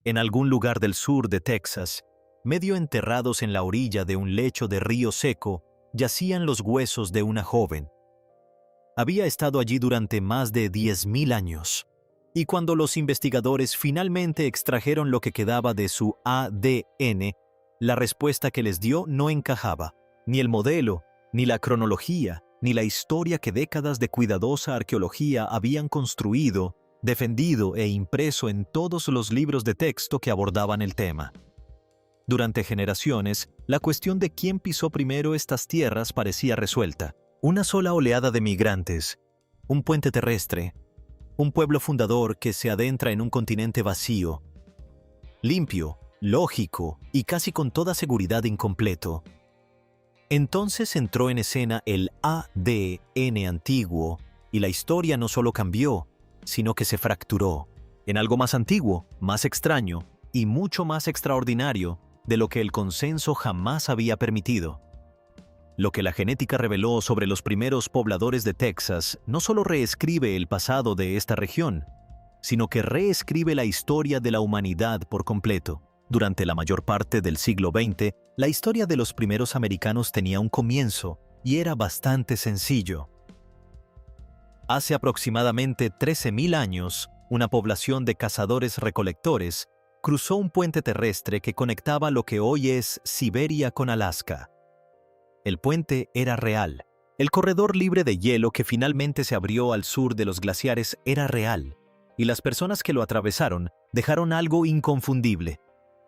En algún lugar del sur de Texas, medio enterrados en la orilla de un lecho de río seco, yacían los huesos de una joven. Había estado allí durante más de 10.000 años, y cuando los investigadores finalmente extrajeron lo que quedaba de su ADN, la respuesta que les dio no encajaba. Ni el modelo, ni la cronología, ni la historia que décadas de cuidadosa arqueología habían construido, defendido e impreso en todos los libros de texto que abordaban el tema. Durante generaciones, la cuestión de quién pisó primero estas tierras parecía resuelta. Una sola oleada de migrantes, un puente terrestre, un pueblo fundador que se adentra en un continente vacío, limpio, lógico y casi con toda seguridad incompleto. Entonces entró en escena el ADN antiguo y la historia no solo cambió, sino que se fracturó en algo más antiguo, más extraño y mucho más extraordinario de lo que el consenso jamás había permitido. Lo que la genética reveló sobre los primeros pobladores de Texas no solo reescribe el pasado de esta región, sino que reescribe la historia de la humanidad por completo. Durante la mayor parte del siglo XX, la historia de los primeros americanos tenía un comienzo y era bastante sencillo. Hace aproximadamente 13.000 años, una población de cazadores-recolectores cruzó un puente terrestre que conectaba lo que hoy es Siberia con Alaska. El puente era real. El corredor libre de hielo que finalmente se abrió al sur de los glaciares era real, y las personas que lo atravesaron dejaron algo inconfundible.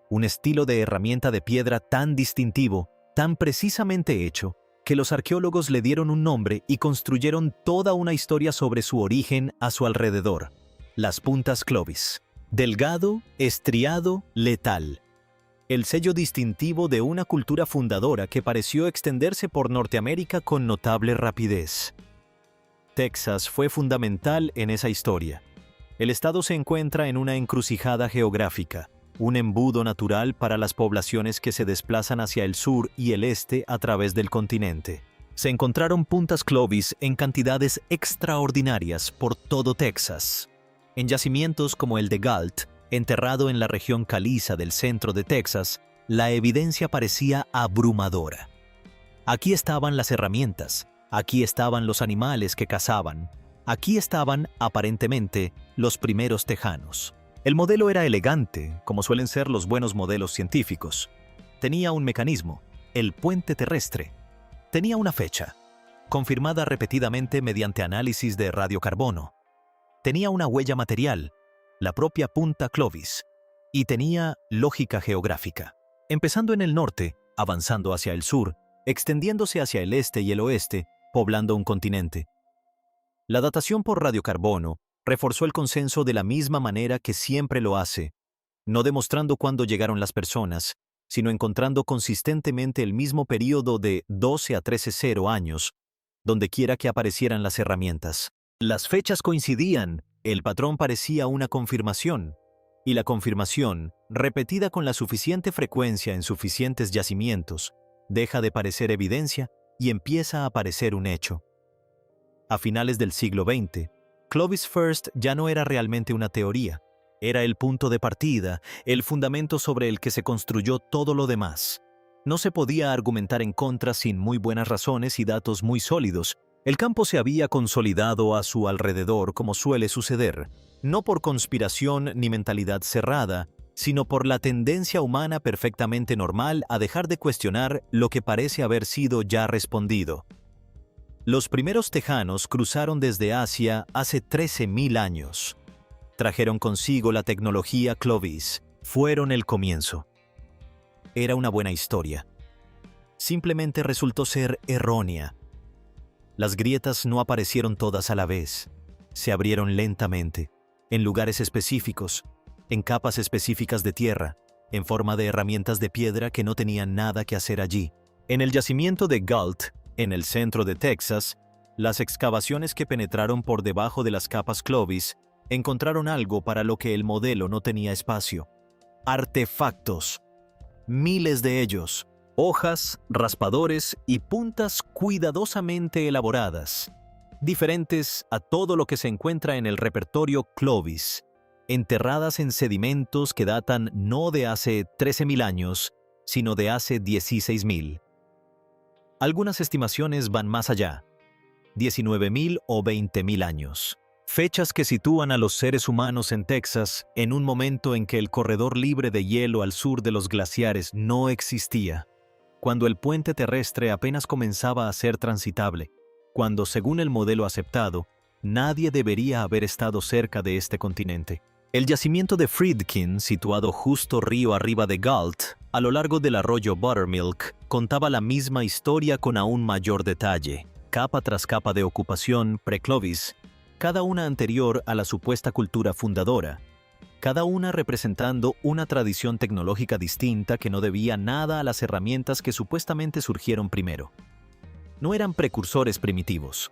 Un estilo de herramienta de piedra tan distintivo, tan precisamente hecho, que los arqueólogos le dieron un nombre y construyeron toda una historia sobre su origen a su alrededor. Las puntas Clovis. Delgado, estriado, letal. El sello distintivo de una cultura fundadora que pareció extenderse por Norteamérica con notable rapidez. Texas fue fundamental en esa historia. El estado se encuentra en una encrucijada geográfica, un embudo natural para las poblaciones que se desplazan hacia el sur y el este a través del continente. Se encontraron puntas Clovis en cantidades extraordinarias por todo Texas. En yacimientos como el de Galt, enterrado en la región caliza del centro de Texas, la evidencia parecía abrumadora. Aquí estaban las herramientas, aquí estaban los animales que cazaban, aquí estaban, aparentemente, los primeros tejanos. El modelo era elegante, como suelen ser los buenos modelos científicos. Tenía un mecanismo, el puente terrestre. Tenía una fecha, confirmada repetidamente mediante análisis de radiocarbono. Tenía una huella material, la propia punta Clovis, y tenía lógica geográfica. Empezando en el norte, avanzando hacia el sur, extendiéndose hacia el este y el oeste, poblando un continente. La datación por radiocarbono reforzó el consenso de la misma manera que siempre lo hace, no demostrando cuándo llegaron las personas, sino encontrando consistentemente el mismo período de 12 a 13,0 años, donde quiera que aparecieran las herramientas. Las fechas coincidían, el patrón parecía una confirmación, y la confirmación, repetida con la suficiente frecuencia en suficientes yacimientos, deja de parecer evidencia y empieza a parecer un hecho. A finales del siglo XX, Clovis First ya no era realmente una teoría, era el punto de partida, el fundamento sobre el que se construyó todo lo demás. No se podía argumentar en contra sin muy buenas razones y datos muy sólidos. El campo se había consolidado a su alrededor como suele suceder, no por conspiración ni mentalidad cerrada, sino por la tendencia humana perfectamente normal a dejar de cuestionar lo que parece haber sido ya respondido. Los primeros tejanos cruzaron desde Asia hace 13.000 años. Trajeron consigo la tecnología Clovis. Fueron el comienzo. Era una buena historia. Simplemente resultó ser errónea. Las grietas no aparecieron todas a la vez. Se abrieron lentamente, en lugares específicos, en capas específicas de tierra, en forma de herramientas de piedra que no tenían nada que hacer allí. En el yacimiento de Galt, en el centro de Texas, las excavaciones que penetraron por debajo de las capas Clovis encontraron algo para lo que el modelo no tenía espacio. Artefactos. Miles de ellos. Hojas, raspadores y puntas cuidadosamente elaboradas, diferentes a todo lo que se encuentra en el repertorio Clovis. enterradas en sedimentos que datan no de hace 13.000 años, sino de hace 16.000. Algunas estimaciones van más allá, 19.000 o 20.000 años. Fechas que sitúan a los seres humanos en Texas en un momento en que el corredor libre de hielo al sur de los glaciares no existía, cuando el puente terrestre apenas comenzaba a ser transitable, cuando, según el modelo aceptado, nadie debería haber estado cerca de este continente. El yacimiento de Friedkin, situado justo río arriba de Galt, a lo largo del arroyo Buttermilk, contaba la misma historia con aún mayor detalle, capa tras capa de ocupación pre-Clovis, cada una anterior a la supuesta cultura fundadora, cada una representando una tradición tecnológica distinta que no debía nada a las herramientas que supuestamente surgieron primero. No eran precursores primitivos,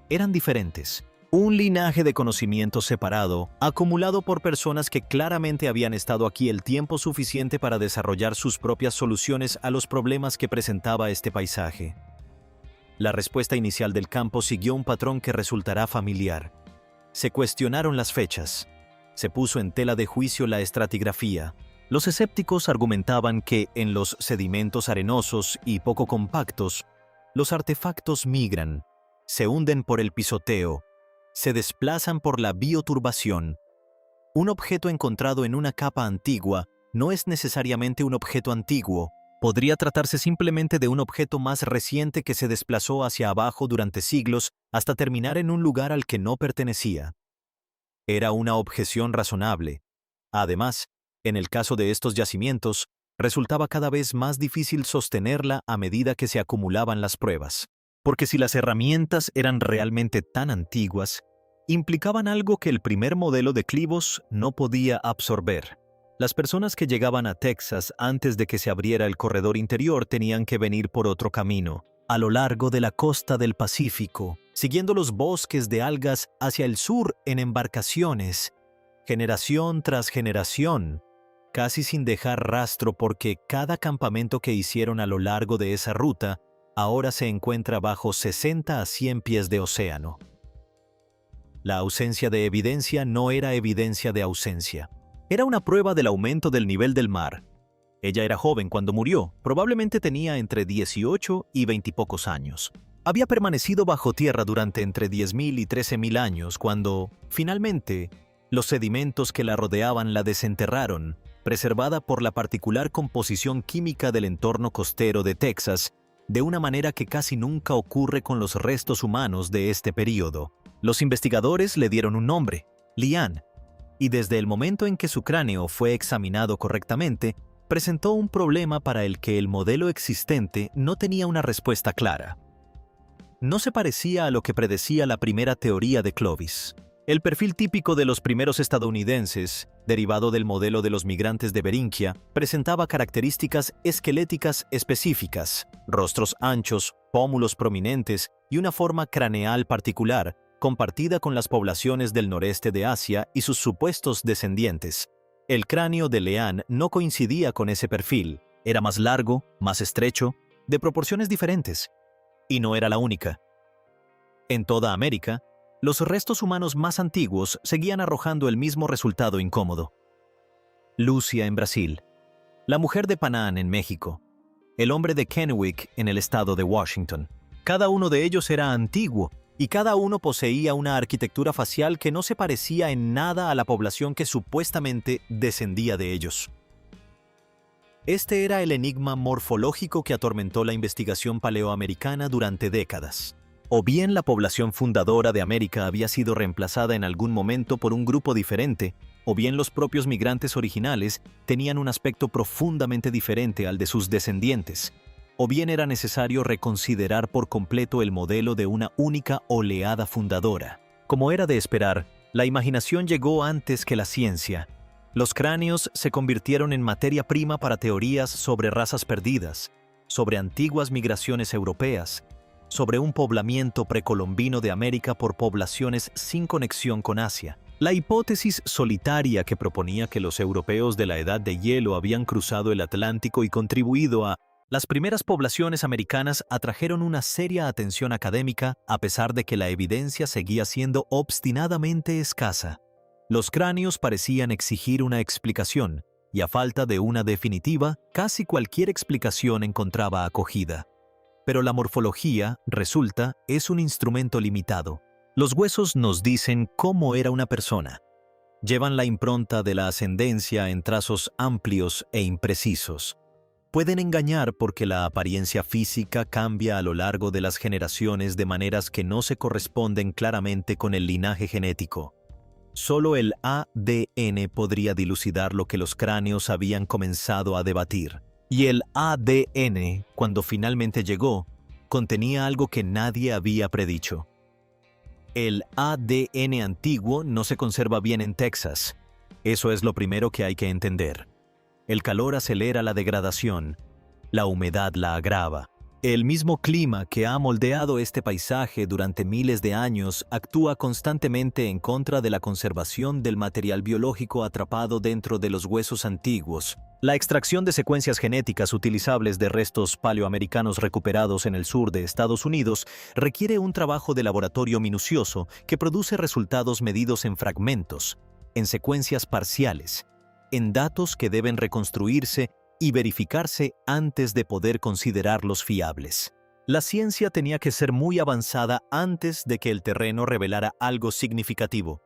eran diferentes. Un linaje de conocimiento separado, acumulado por personas que claramente habían estado aquí el tiempo suficiente para desarrollar sus propias soluciones a los problemas que presentaba este paisaje. La respuesta inicial del campo siguió un patrón que resultará familiar. Se cuestionaron las fechas. Se puso en tela de juicio la estratigrafía. Los escépticos argumentaban que en los sedimentos arenosos y poco compactos, los artefactos migran, se hunden por el pisoteo, se desplazan por la bioturbación. Un objeto encontrado en una capa antigua no es necesariamente un objeto antiguo. Podría tratarse simplemente de un objeto más reciente que se desplazó hacia abajo durante siglos hasta terminar en un lugar al que no pertenecía. Era una objeción razonable. Además, en el caso de estos yacimientos, resultaba cada vez más difícil sostenerla a medida que se acumulaban las pruebas. Porque si las herramientas eran realmente tan antiguas, implicaban algo que el primer modelo de clivos no podía absorber. Las personas que llegaban a Texas antes de que se abriera el corredor interior tenían que venir por otro camino, a lo largo de la costa del Pacífico, siguiendo los bosques de algas hacia el sur en embarcaciones, generación tras generación, casi sin dejar rastro porque cada campamento que hicieron a lo largo de esa ruta ahora se encuentra bajo 60 a 100 pies de océano. La ausencia de evidencia no era evidencia de ausencia. Era una prueba del aumento del nivel del mar. Ella era joven cuando murió, probablemente tenía entre 18 y 20 y pocos años. Había permanecido bajo tierra durante entre 10.000 y 13.000 años cuando, finalmente, los sedimentos que la rodeaban la desenterraron, preservada por la particular composición química del entorno costero de Texas, de una manera que casi nunca ocurre con los restos humanos de este período. Los investigadores le dieron un nombre, Liane, y desde el momento en que su cráneo fue examinado correctamente, presentó un problema para el que el modelo existente no tenía una respuesta clara. No se parecía a lo que predecía la primera teoría de Clovis. El perfil típico de los primeros estadounidenses, derivado del modelo de los migrantes de Beringia, presentaba características esqueléticas específicas, rostros anchos, pómulos prominentes y una forma craneal particular, compartida con las poblaciones del noreste de Asia y sus supuestos descendientes. El cráneo de Liane no coincidía con ese perfil, era más largo, más estrecho, de proporciones diferentes. Y no era la única. En toda América, los restos humanos más antiguos seguían arrojando el mismo resultado incómodo. Lucia en Brasil, la mujer de Panán en México, el hombre de Kennewick en el estado de Washington. Cada uno de ellos era antiguo, y cada uno poseía una arquitectura facial que no se parecía en nada a la población que supuestamente descendía de ellos. Este era el enigma morfológico que atormentó la investigación paleoamericana durante décadas. O bien la población fundadora de América había sido reemplazada en algún momento por un grupo diferente, o bien los propios migrantes originales tenían un aspecto profundamente diferente al de sus descendientes, o bien era necesario reconsiderar por completo el modelo de una única oleada fundadora. Como era de esperar, la imaginación llegó antes que la ciencia. Los cráneos se convirtieron en materia prima para teorías sobre razas perdidas, sobre antiguas migraciones europeas, sobre un poblamiento precolombino de América por poblaciones sin conexión con Asia. La hipótesis solitaria que proponía que los europeos de la Edad de Hielo habían cruzado el Atlántico y contribuido a las primeras poblaciones americanas atrajeron una seria atención académica a pesar de que la evidencia seguía siendo obstinadamente escasa. Los cráneos parecían exigir una explicación, y a falta de una definitiva, casi cualquier explicación encontraba acogida. Pero la morfología, resulta, es un instrumento limitado. Los huesos nos dicen cómo era una persona. Llevan la impronta de la ascendencia en trazos amplios e imprecisos. Pueden engañar porque la apariencia física cambia a lo largo de las generaciones de maneras que no se corresponden claramente con el linaje genético. Solo el ADN podría dilucidar lo que los cráneos habían comenzado a debatir. Y el ADN, cuando finalmente llegó, contenía algo que nadie había predicho. El ADN antiguo no se conserva bien en Texas. Eso es lo primero que hay que entender. El calor acelera la degradación, la humedad la agrava. El mismo clima que ha moldeado este paisaje durante miles de años actúa constantemente en contra de la conservación del material biológico atrapado dentro de los huesos antiguos. La extracción de secuencias genéticas utilizables de restos paleoamericanos recuperados en el sur de Estados Unidos requiere un trabajo de laboratorio minucioso que produce resultados medidos en fragmentos, en secuencias parciales, en datos que deben reconstruirse y verificarse antes de poder considerarlos fiables. La ciencia tenía que ser muy avanzada antes de que el terreno revelara algo significativo.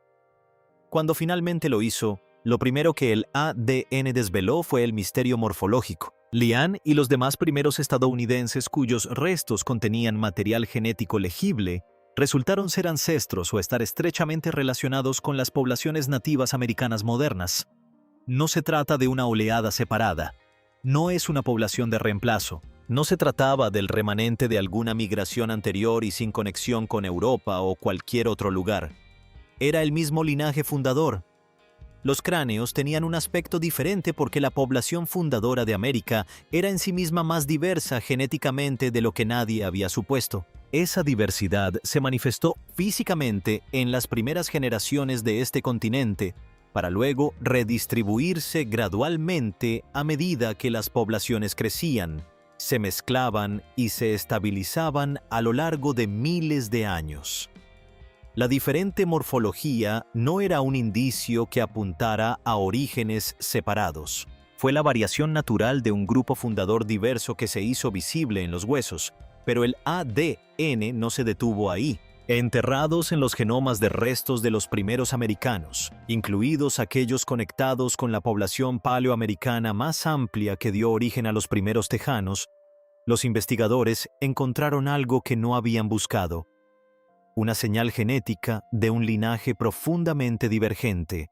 Cuando finalmente lo hizo, lo primero que el ADN desveló fue el misterio morfológico. Lian y los demás primeros estadounidenses cuyos restos contenían material genético legible resultaron ser ancestros o estar estrechamente relacionados con las poblaciones nativas americanas modernas. No se trata de una oleada separada. No es una población de reemplazo. No se trataba del remanente de alguna migración anterior y sin conexión con Europa o cualquier otro lugar. Era el mismo linaje fundador. Los cráneos tenían un aspecto diferente porque la población fundadora de América era en sí misma más diversa genéticamente de lo que nadie había supuesto. Esa diversidad se manifestó físicamente en las primeras generaciones de este continente, para luego redistribuirse gradualmente a medida que las poblaciones crecían, se mezclaban y se estabilizaban a lo largo de miles de años. La diferente morfología no era un indicio que apuntara a orígenes separados. Fue la variación natural de un grupo fundador diverso que se hizo visible en los huesos, pero el ADN no se detuvo ahí. Enterrados en los genomas de restos de los primeros americanos, incluidos aquellos conectados con la población paleoamericana más amplia que dio origen a los primeros tejanos, los investigadores encontraron algo que no habían buscado: una señal genética de un linaje profundamente divergente.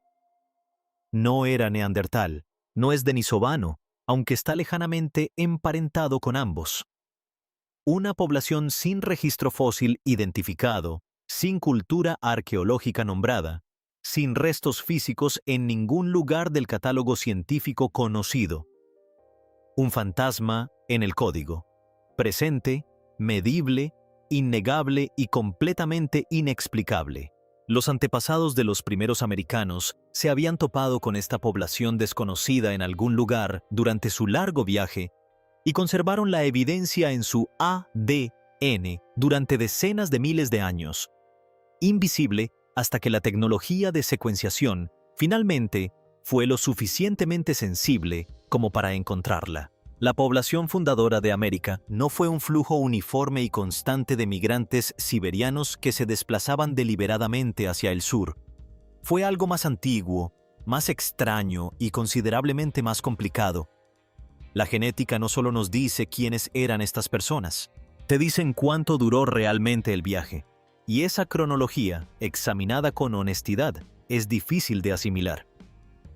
No era neandertal, no es denisovano, aunque está lejanamente emparentado con ambos. Una población sin registro fósil identificado, sin cultura arqueológica nombrada, sin restos físicos en ningún lugar del catálogo científico conocido. Un fantasma en el código, presente, medible, innegable y completamente inexplicable. Los antepasados de los primeros americanos se habían topado con esta población desconocida en algún lugar durante su largo viaje y conservaron la evidencia en su ADN durante decenas de miles de años, invisible hasta que la tecnología de secuenciación finalmente fue lo suficientemente sensible como para encontrarla. La población fundadora de América no fue un flujo uniforme y constante de migrantes siberianos que se desplazaban deliberadamente hacia el sur. Fue algo más antiguo, más extraño y considerablemente más complicado. La genética no solo nos dice quiénes eran estas personas, te dicen cuánto duró realmente el viaje. Y esa cronología, examinada con honestidad, es difícil de asimilar.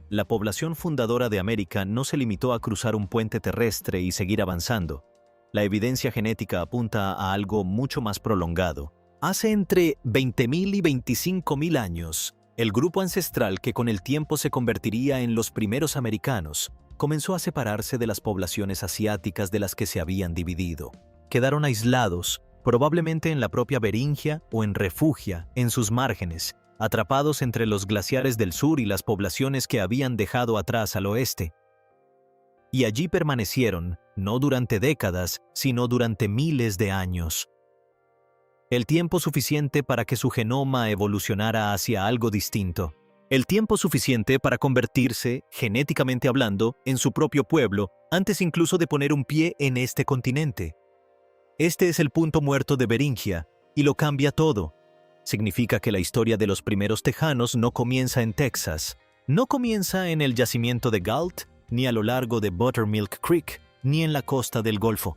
La población fundadora de América no se limitó a cruzar un puente terrestre y seguir avanzando. La evidencia genética apunta a algo mucho más prolongado. Hace entre 20.000 y 25.000 años, el grupo ancestral que con el tiempo se convertiría en los primeros americanos, comenzó a separarse de las poblaciones asiáticas de las que se habían dividido. Quedaron aislados, probablemente en la propia Beringia o en Refugia, en sus márgenes, atrapados entre los glaciares del sur y las poblaciones que habían dejado atrás al oeste. Y allí permanecieron, no durante décadas, sino durante miles de años. El tiempo suficiente para que su genoma evolucionara hacia algo distinto. El tiempo suficiente para convertirse, genéticamente hablando, en su propio pueblo, antes incluso de poner un pie en este continente. Este es el punto muerto de Beringia, y lo cambia todo. Significa que la historia de los primeros tejanos no comienza en Texas, no comienza en el yacimiento de Galt, ni a lo largo de Buttermilk Creek, ni en la costa del Golfo.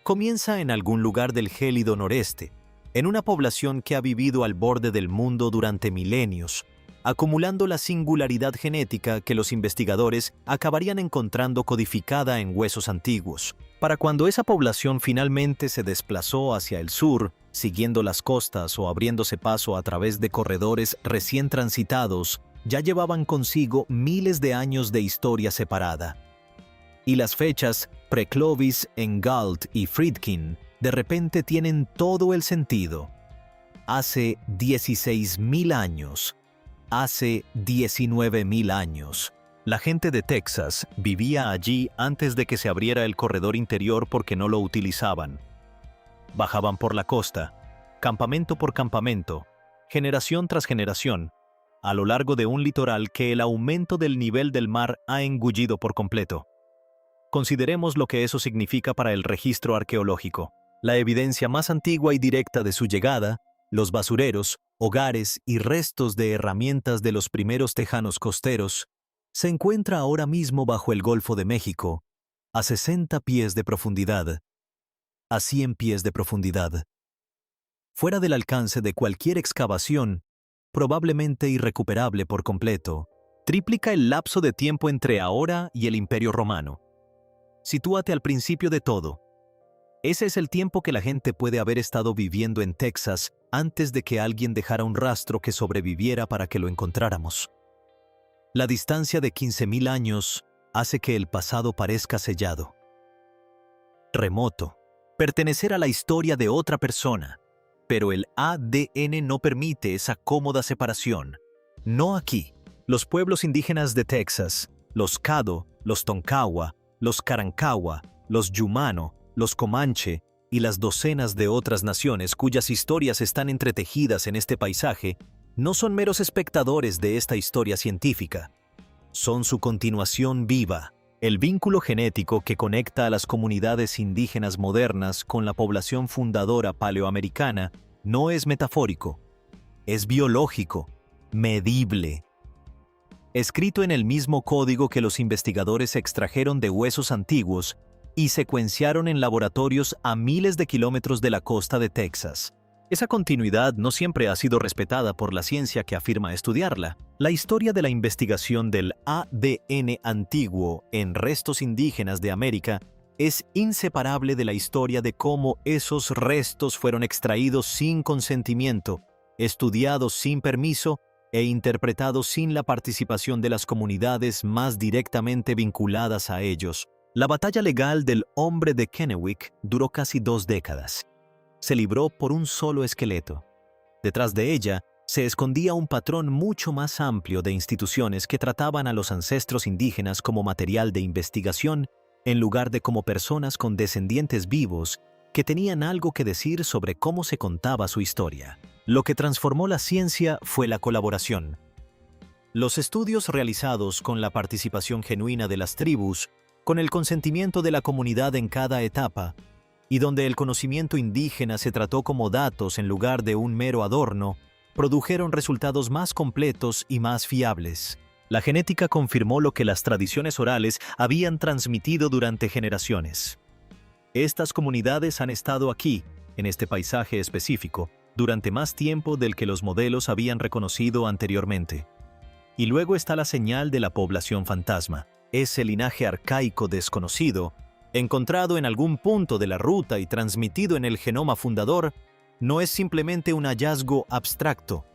Comienza en algún lugar del gélido noreste, en una población que ha vivido al borde del mundo durante milenios, acumulando la singularidad genética que los investigadores acabarían encontrando codificada en huesos antiguos. Para cuando esa población finalmente se desplazó hacia el sur, siguiendo las costas o abriéndose paso a través de corredores recién transitados, ya llevaban consigo miles de años de historia separada. Y las fechas pre-Clovis en Galt y Friedkin de repente tienen todo el sentido. Hace 16.000 años, hace 19.000 años. La gente de Texas vivía allí antes de que se abriera el corredor interior porque no lo utilizaban. Bajaban por la costa, campamento por campamento, generación tras generación, a lo largo de un litoral que el aumento del nivel del mar ha engullido por completo. Consideremos lo que eso significa para el registro arqueológico. La evidencia más antigua y directa de su llegada, los basureros, hogares y restos de herramientas de los primeros tejanos costeros, se encuentra ahora mismo bajo el Golfo de México, a 60 pies de profundidad, a 100 pies de profundidad. Fuera del alcance de cualquier excavación, probablemente irrecuperable por completo, triplica el lapso de tiempo entre ahora y el Imperio Romano. Sitúate al principio de todo. Ese es el tiempo que la gente puede haber estado viviendo en Texas antes de que alguien dejara un rastro que sobreviviera para que lo encontráramos. La distancia de 15.000 años hace que el pasado parezca sellado, remoto, pertenecer a la historia de otra persona, pero el ADN no permite esa cómoda separación. No aquí. Los pueblos indígenas de Texas, los Caddo, los Tonkawa, los Karankawa, los Yumano, los Comanche y las docenas de otras naciones cuyas historias están entretejidas en este paisaje, no son meros espectadores de esta historia científica. Son su continuación viva, el vínculo genético que conecta a las comunidades indígenas modernas con la población fundadora paleoamericana no es metafórico, es biológico, medible. Escrito en el mismo código que los investigadores extrajeron de huesos antiguos y secuenciaron en laboratorios a miles de kilómetros de la costa de Texas. Esa continuidad no siempre ha sido respetada por la ciencia que afirma estudiarla. La historia de la investigación del ADN antiguo en restos indígenas de América es inseparable de la historia de cómo esos restos fueron extraídos sin consentimiento, estudiados sin permiso e interpretados sin la participación de las comunidades más directamente vinculadas a ellos. La batalla legal del hombre de Kennewick duró casi 2 décadas. Se libró por un solo esqueleto. Detrás de ella se escondía un patrón mucho más amplio de instituciones que trataban a los ancestros indígenas como material de investigación en lugar de como personas con descendientes vivos que tenían algo que decir sobre cómo se contaba su historia. Lo que transformó la ciencia fue la colaboración. Los estudios realizados con la participación genuina de las tribus, con el consentimiento de la comunidad en cada etapa, y donde el conocimiento indígena se trató como datos en lugar de un mero adorno, produjeron resultados más completos y más fiables. La genética confirmó lo que las tradiciones orales habían transmitido durante generaciones. Estas comunidades han estado aquí, en este paisaje específico, durante más tiempo del que los modelos habían reconocido anteriormente. Y luego está la señal de la población fantasma, ese linaje arcaico desconocido, encontrado en algún punto de la ruta y transmitido en el genoma fundador, no es simplemente un hallazgo abstracto.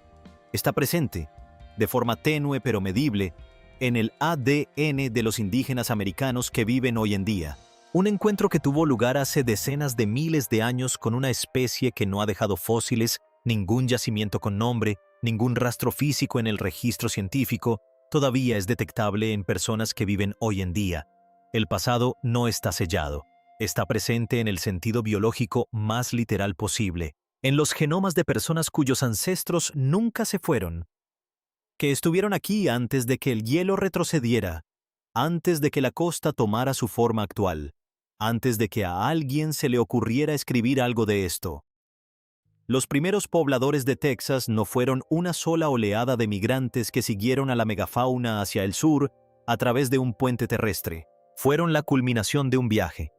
Está presente, de forma tenue pero medible, en el ADN de los indígenas americanos que viven hoy en día. Un encuentro que tuvo lugar hace decenas de miles de años con una especie que no ha dejado fósiles, ningún yacimiento con nombre, ningún rastro físico en el registro científico, todavía es detectable en personas que viven hoy en día. El pasado no está sellado, está presente en el sentido biológico más literal posible, en los genomas de personas cuyos ancestros nunca se fueron. que estuvieron aquí antes de que el hielo retrocediera, antes de que la costa tomara su forma actual, antes de que a alguien se le ocurriera escribir algo de esto. Los primeros pobladores de Texas no fueron una sola oleada de migrantes que siguieron a la megafauna hacia el sur a través de un puente terrestre. Fueron la culminación de un viaje.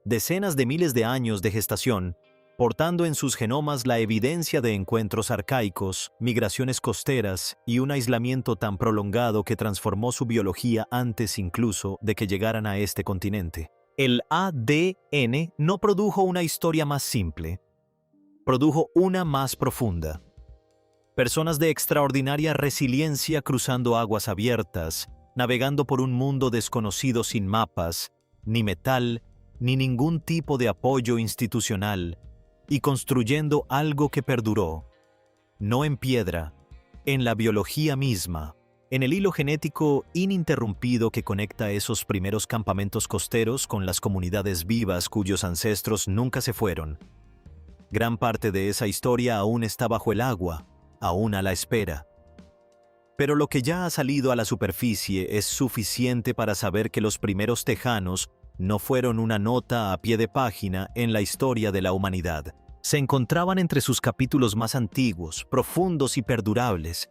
Decenas de miles de años de gestación, portando en sus genomas la evidencia de encuentros arcaicos, migraciones costeras y un aislamiento tan prolongado que transformó su biología antes incluso de que llegaran a este continente. El ADN no produjo una historia más simple, produjo una más profunda. Personas de extraordinaria resiliencia cruzando aguas abiertas, navegando por un mundo desconocido sin mapas, ni metal, ni ningún tipo de apoyo institucional, y construyendo algo que perduró, no en piedra, en la biología misma, en el hilo genético ininterrumpido que conecta esos primeros campamentos costeros con las comunidades vivas cuyos ancestros nunca se fueron. Gran parte de esa historia aún está bajo el agua, aún a la espera. Pero lo que ya ha salido a la superficie es suficiente para saber que los primeros tejanos no fueron una nota a pie de página en la historia de la humanidad. Se encontraban entre sus capítulos más antiguos, profundos y perdurables,